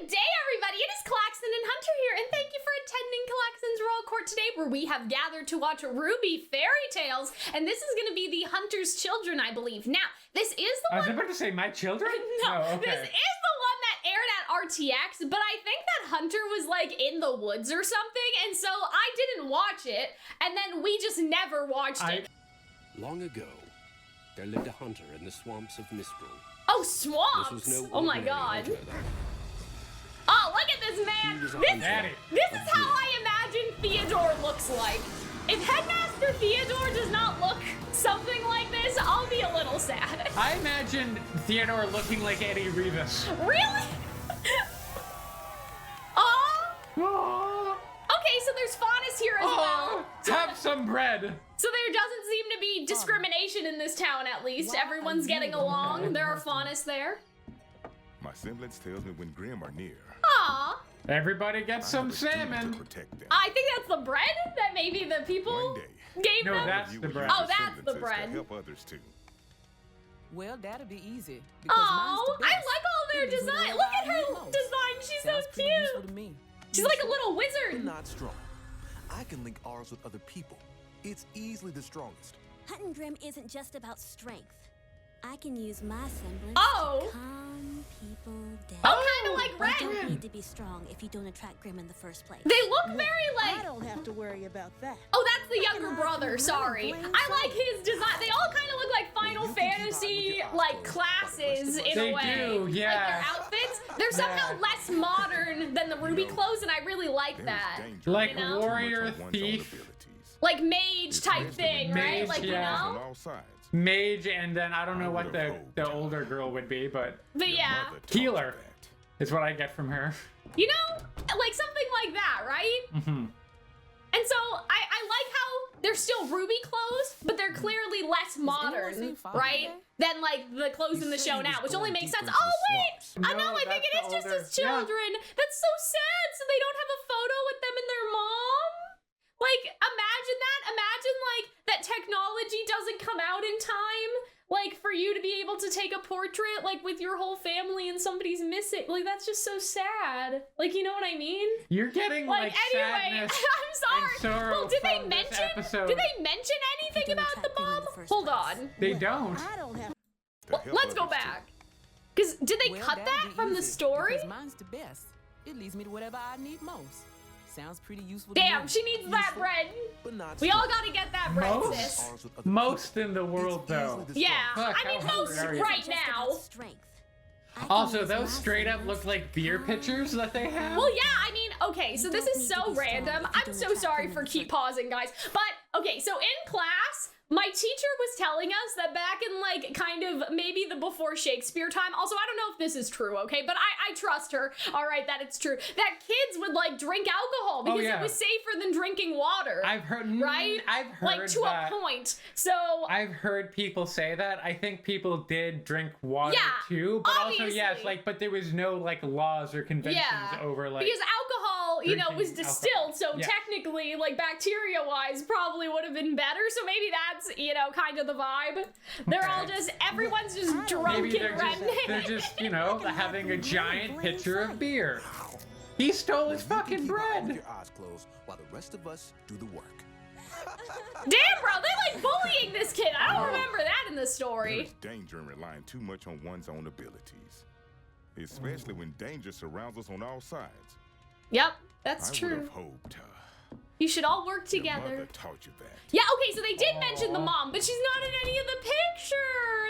Good day, everybody. It is Calxiyn and Hunter here, and thank you for attending Calxyn's Royal Court today, where we have gathered to watch RWBY Fairy Tales, and this is going to be the Hunter's Children, I believe. Now, this is the one... I was about to say, my children? No, oh, okay. This is the one that aired at RTX, but I think that Hunter was, like, in the woods or something, and so I didn't watch it, and then we just never watched it. Long ago, there lived a hunter in the swamps of Mistral. Oh, swamps! No, oh my god. Oh, look at this man! This is how I imagine Theodore looks like. If Headmaster Theodore does not look something like this, I'll be a little sad. I imagine Theodore looking like Eddie Rivas. Really? Okay, so there's faunus here as well. Have some bread. So there doesn't seem to be discrimination in this town, at least. Everyone's getting along. There are faunus there. My semblance tells me when Grimm are near. Aww. Everybody gets some salmon. I think that's the bread that maybe the people gave them. No, that's the bread. Oh, that's the bread. Help others too. Well, that'll be easy. Oh, I like all their design. Look at her design. She's so cute. She's like a little wizard. Not strong. I can link ours with other people. It's easily the strongest. Hunting Grimm isn't just about strength. I can use my semblance to calm people down. Oh, kind of like Red. You don't need to be strong if you don't attract Grimm in the first place. They look very like... I don't have to worry about that. Oh, that's the younger brother, sorry. I like his design. They all kind of look like Final Fantasy, like, classes in a way. They do, yeah. Like their outfits. They're somehow less modern than the RWBY clothes, and I really like that. Like you know? warrior, thief. Like mage type thing, right? Mage, like, yeah. you know? Mage, and then I don't know what the older girl would be, but yeah. healer is what I get from her. You know, like something like that, right? Mm-hmm. And so I like how they're still RWBY clothes, but they're clearly less modern, right? Than like the clothes in the show now, which only makes sense. Oh wait, I know. I think it is just his children. That's so sad. So they don't have a photo with them and their mom. Like, imagine that. Imagine, like, that technology doesn't come out in time, like, for you to be able to take a portrait, like, with your whole family and somebody's missing. Like, that's just so sad. Like, you know what I mean? You're getting, like anyway, sadness I'm sorry. and sorrow Well, did they from mention? this episode. Did they mention anything about the mom? Hold on. They don't. I don't have Well, let's go back. Because did they cut that from the story? Mine's the best. It leads me to whatever I need most. Sounds pretty useful. Damn, she needs that bread. We all gotta get that bread, sis. Most in the world, though. Yeah, Fuck, I mean most right now. Also, those straight up look like beer pitchers that they have. Well, yeah, I mean, okay, so this is so random. I'm so sorry for keep pausing, guys. But, okay, so in class, my teacher was telling us that back in, like, kind of maybe the before Shakespeare time, also, I don't know if this is true, okay, but I trust her, all right, that it's true, that kids would, like, drink alcohol because it was safer than drinking water. I've heard, right? I've heard like, to a point, so... I've heard people say that. I think people did drink water, too, but obviously. also, yes, like, but there was no, like, laws or conventions over, like... Because alcohol, you know, was distilled, so technically, like, bacteria-wise, probably would have been better, so maybe that's, you know, kind of the vibe. They're all just, everyone's just drunk and redneck. They're just, you know, having a giant pitcher of beer. He stole his fucking bread. Your eyes closed while the rest of us do the work. Damn, bro, they like bullying this kid. I don't remember that in the story. There's danger in relying too much on one's own abilities, especially when danger surrounds us on all sides. Yep, that's I true. would have hoped, you should all work your together. mother taught you that. Yeah, okay, so they did mention the mom, but she's not in any of the picture.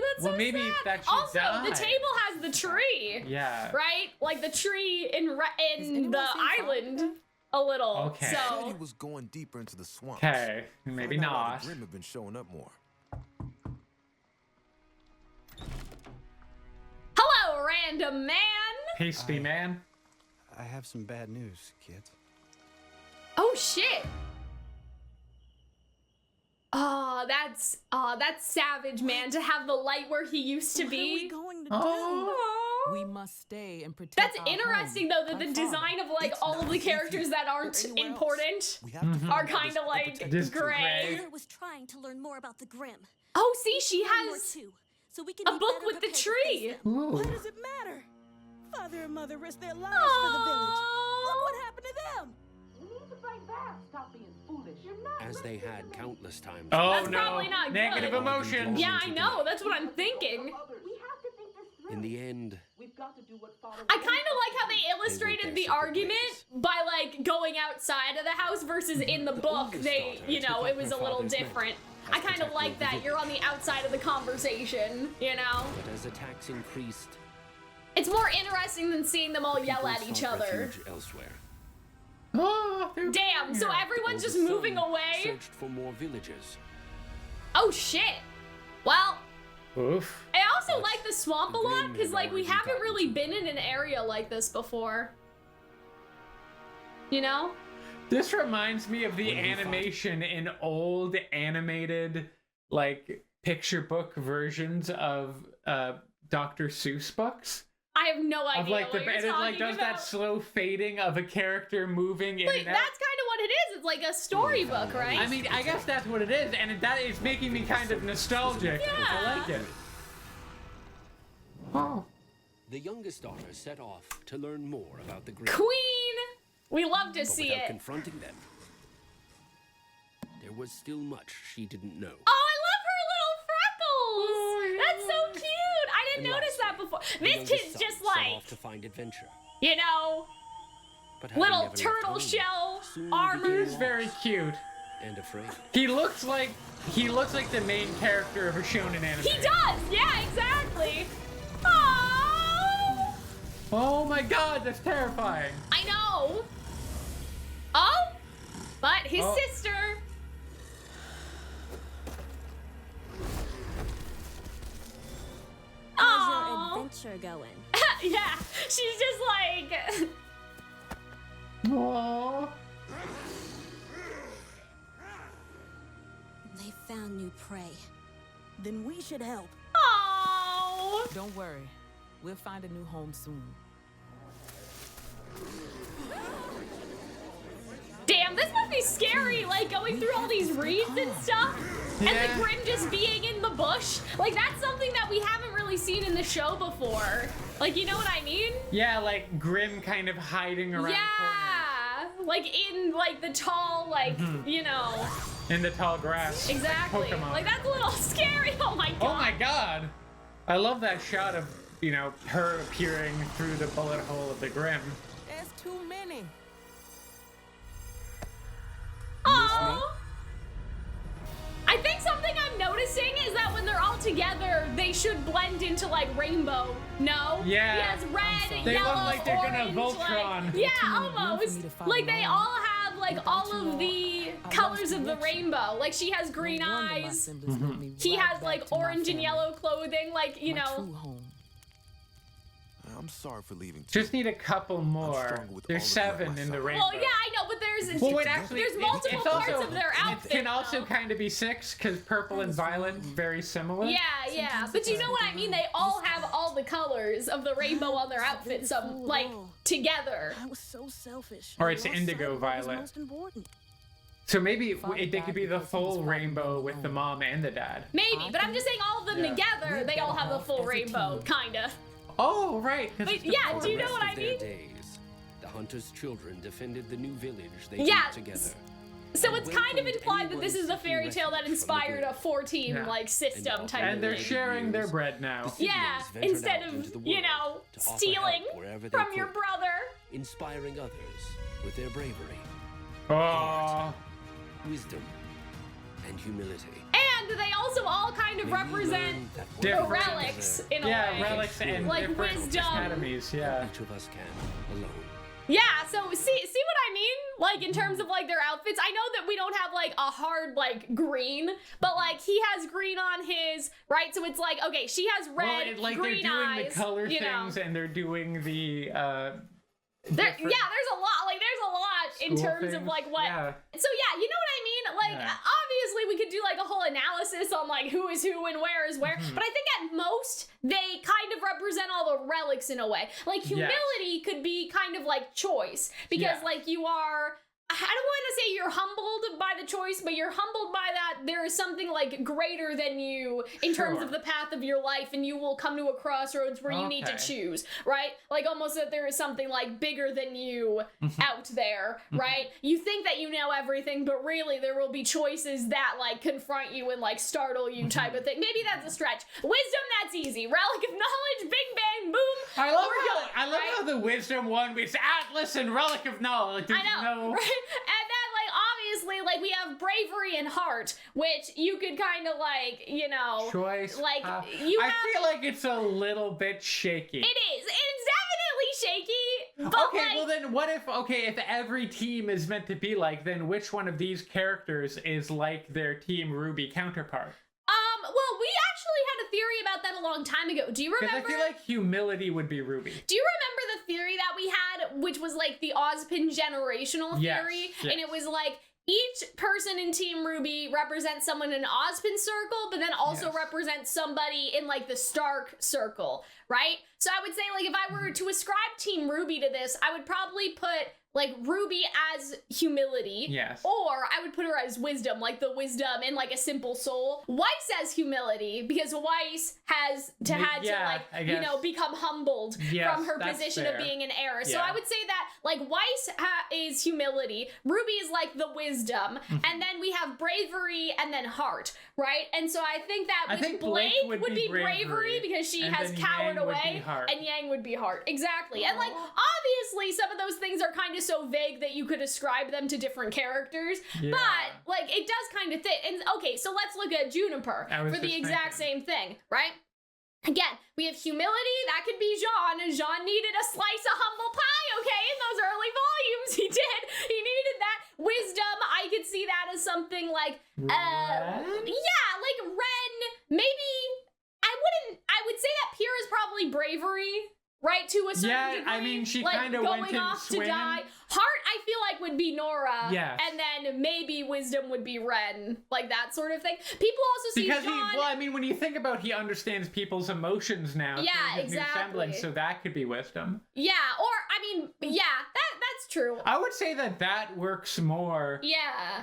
That's so maybe sad. that she also, died. the table has the tree. Yeah. Right? Like the tree in the island a little. Okay. So He was going deeper into the swamp. Okay, maybe not. Grimm have been showing up more. hello, random man. Pasty man. I have some bad news, kids. Oh shit. Oh, that's savage, man, to have the light where he used to be. What are we going to do? Oh. We must stay and protect. That's our interesting, home. though, that the Our design of, like, all of the characters that aren't important are kind of, like, Just gray. Mother was trying to learn more about the Grimm. Oh, see, she One more has too, so we can a be book better with the prepared to face tree. them. Why does it matter? Father and mother risked their lives for the village. Look what happened to them. We need to fight back. Stop being foolish. You're not As they had countless times. Oh That's no! probably not Negative good. emotions. Yeah, I know. That's what I'm thinking. We have to think this through. In the end, We've got to do what Father. I kind of like how they illustrated their the separate argument ways. by like going outside of the house versus in the book. oldest They, daughter you know, took it up was her a little father's different. mantle I as kind of protector like of the that. village. You're on the outside of the conversation, you know? but as attacks increased, It's more interesting than seeing them all yell people at each sought other. refuge elsewhere. Oh, Damn, so everyone's just Oldest moving son away? Searched for more villagers. Oh shit. Well, Oof. I also like the swamp a the lot Grim because had like we already haven't gotten really to been in an area like this before. You know? This reminds me of the When we fought. animation in old animated, like, picture book versions of Dr. Seuss books. I have no Of idea like what the you're and it like talking does about. that slow fading of a character moving in But and that's out. kind of what it is. It's like a storybook, right? I mean, I guess that's what it is, and that is making me kind of nostalgic. Yeah. I like it. Oh. The youngest daughter set off to learn more about the Grim. Queen! We love to But see without it. confronting them, there was still much she didn't know. Oh, I love her little freckles! That's so cute! I didn't And notice that before. The This youngest kid's son just set like, off to find adventure. you know, But having little never left turtle home, shell soon armor. He's very cute. and afraid. He looks like the main character of a shonen anime. He does! Yeah, exactly! Oh! Oh my god, that's terrifying. I know! Oh! But his Oh. sister! How's your Oh! adventure going? Yeah, she's just like... Aww. They found new prey. Then we should help. Oh! Don't worry. We'll find a new home soon. Damn, this must be scary, like going through all these reeds and stuff. And Yeah. the Grim just being in the bush. Like, that's something that we haven't really seen in the show before. Like, you know what I mean? Yeah, like Grim kind of hiding around Yeah! Like, in, like, the tall, like, you know. corners in the tall grass. Exactly. Like Pokemon. Like, that's a little scary. Oh my god. Oh my god! I love that shot of, you know, her appearing through the bullet hole of the Grim. There's too many. Oh. I think something I'm noticing is that when they're all together, they should blend into like rainbow. No? Yeah. He has red, They look yellow, like they're gonna orange, Voltron. Like, yeah, Too many room for almost. me to follow Like they along. all have like Without all you of all, the I colors lost of the connection. rainbow. Like she has green No wonder my eyes. symbols led me He right has back like to my orange and family, yellow clothing. Like, you my know. true home. I'm sorry for leaving. Too. Just need a couple more. stronger with There's all of you 7 at my in the side. rainbow. Well, yeah, I know, but there's Well, wait, actually, there's it- multiple it's parts also- of their outfit. It can also though. kind of be 6 because purple and violet very similar. Yeah, yeah, but you know what I mean? They all have all the colors of the rainbow on their outfits, like together. I was so selfish. Or I it's lost indigo sight of what was violet. most important. So maybe Father they died could be the because he was full fighting rainbow on with his the own. mom and the dad. Maybe, but I'm just saying all of them Yeah. together, they all have the full As a rainbow, team. kinda. Oh, right. 'cause But it's the yeah, four. do you know rest what of I their mean? days, the hunter's children defended the new village they Yeah, built together. So it's kind of welcomed implied that this anyone is a fairy seeking tale that refuge from the inspired a grave. 4-team Yeah. like system And type And of they're thing. sharing their years, bread now. the Yeah, siblings ventured instead out of, into the you world know, to offer stealing help wherever they from your could, brother. inspiring others with their bravery, Oh. wisdom, and humility. And they also all kind of May we represent learn that the Different. working relics together, in a Yeah, way. relics and Like different wisdom. academies, yeah. each of us can alone. Yeah, so see what I mean? Like in terms of like their outfits, I know that we don't have like a hard like green, but like he has green on his, right? So it's like, okay, she has red, Well, it, like green they're doing eyes, the color you know. things and they're doing the There, different yeah, there's a lot. Like, there's a lot in school terms of things. like what. Yeah. So yeah, you know what I mean? Like, Yeah. obviously, we could do like a whole analysis on like who is who and where is where. Mm-hmm. But I think at most they kind of represent all the relics in a way. Like humility could be kind of like choice because Yeah. like you are I don't want to say you're humbled by the choice, but you're humbled by that there is something like greater than you in terms of the path of your life, and you will come to a crossroads where you need to choose, right? Like almost that there is something like bigger than you out there, right? You think that you know everything, but really there will be choices that like confront you and like startle you type of thing. Maybe that's a stretch. Wisdom, that's easy. Relic of knowledge, big bang, boom. I love how the wisdom one was Atlas and Relic of Knowledge. I know, right? And then, like, obviously, like, we have bravery and heart, which you could kind of, like, you know... Choice. Like, I feel like it's a little bit shaky. It is. It's definitely shaky, but, okay, like... well then what if every team is meant to be like, then which one of these characters is like their Team RWBY counterpart? Well, we actually had a theory about that a long time ago. Do you remember? Because I feel like humility would be RWBY. Do you remember the theory that we had, which was like the Ozpin generational theory? Yes. And it was like each person in Team RWBY represents someone in Ozpin circle, but then also represents somebody in like the Stark circle, right? So I would say like if I were to ascribe Team RWBY to this, I would probably put like RWBY as humility. Yes. Or I would put her as wisdom, like the wisdom in like a simple soul. Weiss as humility, because Weiss has to like, you know, become humbled from her position of being an heir. So I would say that like Weiss is humility, RWBY is like the wisdom, and then we have bravery and then heart, right? And so I think that with Blake would be bravery because she has cowered away, and Yang would be heart. Exactly. And like obviously some of those things are kind of so vague that you could ascribe them to different characters, but like it does kind of fit. And okay, so let's look at Juniper for the exact same thing, right? Again, we have humility, that could be Jean, and Jean needed a slice of humble pie, okay? In those early volumes, he did. He needed that. Wisdom, I could see that as something like, like Ren, maybe, I would say that Pierre is probably bravery, right, to a certain degree. I mean, she like, kind of went in off swinging. to die. Heart, I feel like would be Nora. Yes. And then maybe wisdom would be Ren, like that sort of thing. People also see Jean. Well, I mean, when you think about, he understands people's emotions now. Yeah, through his new semblance, so that could be wisdom. Yeah, or I mean, that's true. I would say that works more.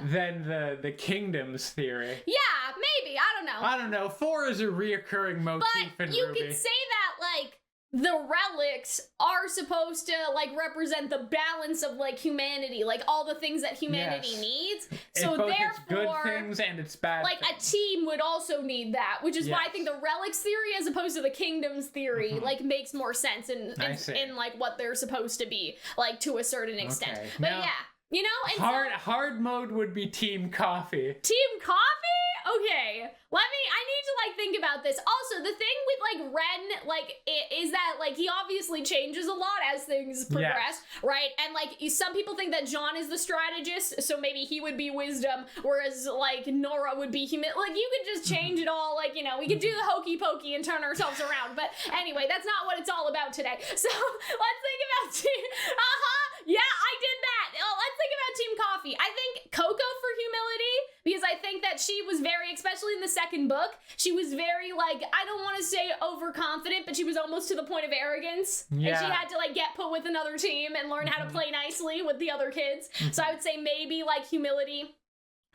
Than the kingdoms theory. Yeah, maybe. I don't know. 4 is a reoccurring motif in RWBY. But you could say that like the relics are supposed to like represent the balance of like humanity, like all the things that humanity needs. So both therefore, its good things and its bad like things. A team would also need that, which is why I think the relics theory as opposed to the kingdoms theory like makes more sense in like what they're supposed to be, like to a certain extent. Okay. But now, you know, and hard mode would be Team Coffee. Team Coffee? Okay. I need to like think about this. Also, the thing with like Ren, like, is that like he obviously changes a lot as things progress, right? And like some people think that Jean is the strategist, so maybe he would be wisdom, whereas like Nora would be like you could just change it all, like, you know, we could do the hokey pokey and turn ourselves around. But anyway, that's not what it's all about today. So let's think about yeah, I did that. Let's think about Team Coffee. I think Coco for humility, because I think that she was very, especially in the second book, she was very like, I don't want to say overconfident, but she was almost to the point of arrogance. And she had to like get put with another team and learn how to play nicely with the other kids. So I would say maybe like humility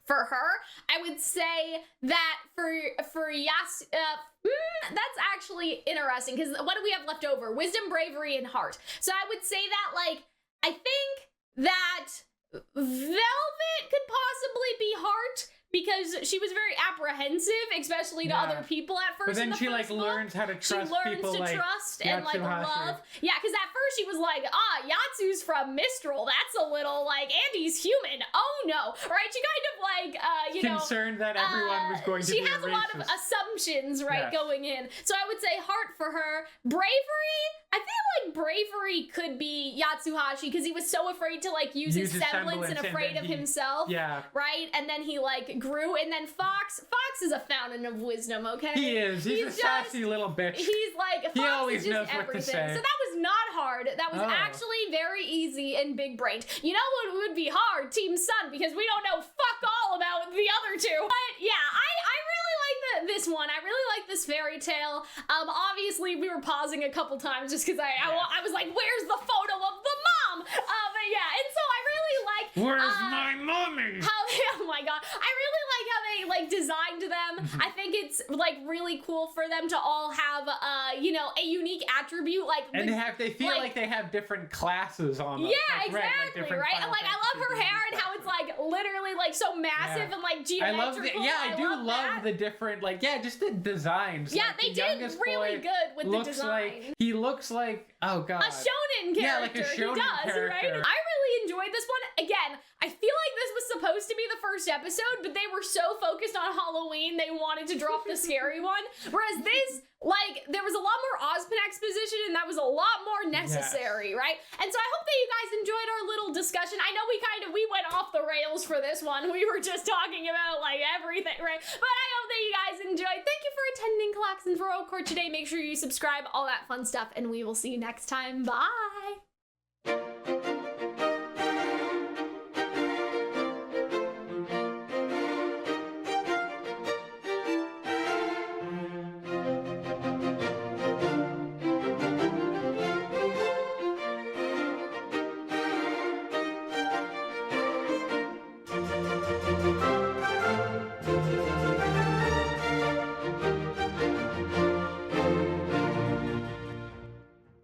for her. I would say that for Yas, that's actually interesting, because what do we have left over? Wisdom, bravery, and heart. So I would say that like, I think that Velvet could possibly be heart, because she was very apprehensive, especially to other people at first. But then in the she first like book. learns how to trust people. She learns people to like trust and like Yatsuhashi. love. Yeah, because at first she was like, Yatsu's from Mistral. That's a little like, and he's human. Oh no, right? She kind of like, concerned that everyone was going to be She has a lot of assumptions, right, going in. So I would say heart for her. Bravery, I feel like bravery could be Yatsuhashi, because he was so afraid to like use his semblance and afraid of himself. Yeah. Right? And then he like grew, and then Fox is a fountain of wisdom, okay? He is. He's a sassy little bitch. He's like, Fox he always is just knows everything. what to say. So that was not hard. That was actually very easy and big brained. You know what would be hard? Team Sun, because we don't know fuck all about the other two. But yeah, I really like this one. I really like this fairy tale. Obviously we were pausing a couple times just because I was like, where's the photo of the mom? But yeah, and so I really like Where's my mommy? Oh my god, I really like how they like designed them. I think it's like really cool for them to all have you know, a unique attribute, like and they feel like they have different classes on them. Yeah, like, exactly, right? And like I love her hair and how it's like literally like so massive and like geometrical. I do love the different like just the designs. Yeah, like, they the did youngest really boy good with the design. He looks like oh god, a shonen character. Yeah, like a shonen he does, character. right? I really enjoyed this one. Again, I feel like this was supposed to be the first episode, but they were so focused on Halloween they wanted to drop the scary one. Whereas this, like, there was a lot more Ozpin exposition and that was a lot more necessary, right? And so I hope that you guys enjoyed our little discussion. I know we went off the rails for this one. We were just talking about like everything, right? But I hope that you guys enjoyed. Thank you for attending Calxiyn for Courtier today. Make sure you subscribe, all that fun stuff, and we will see you next time. Bye!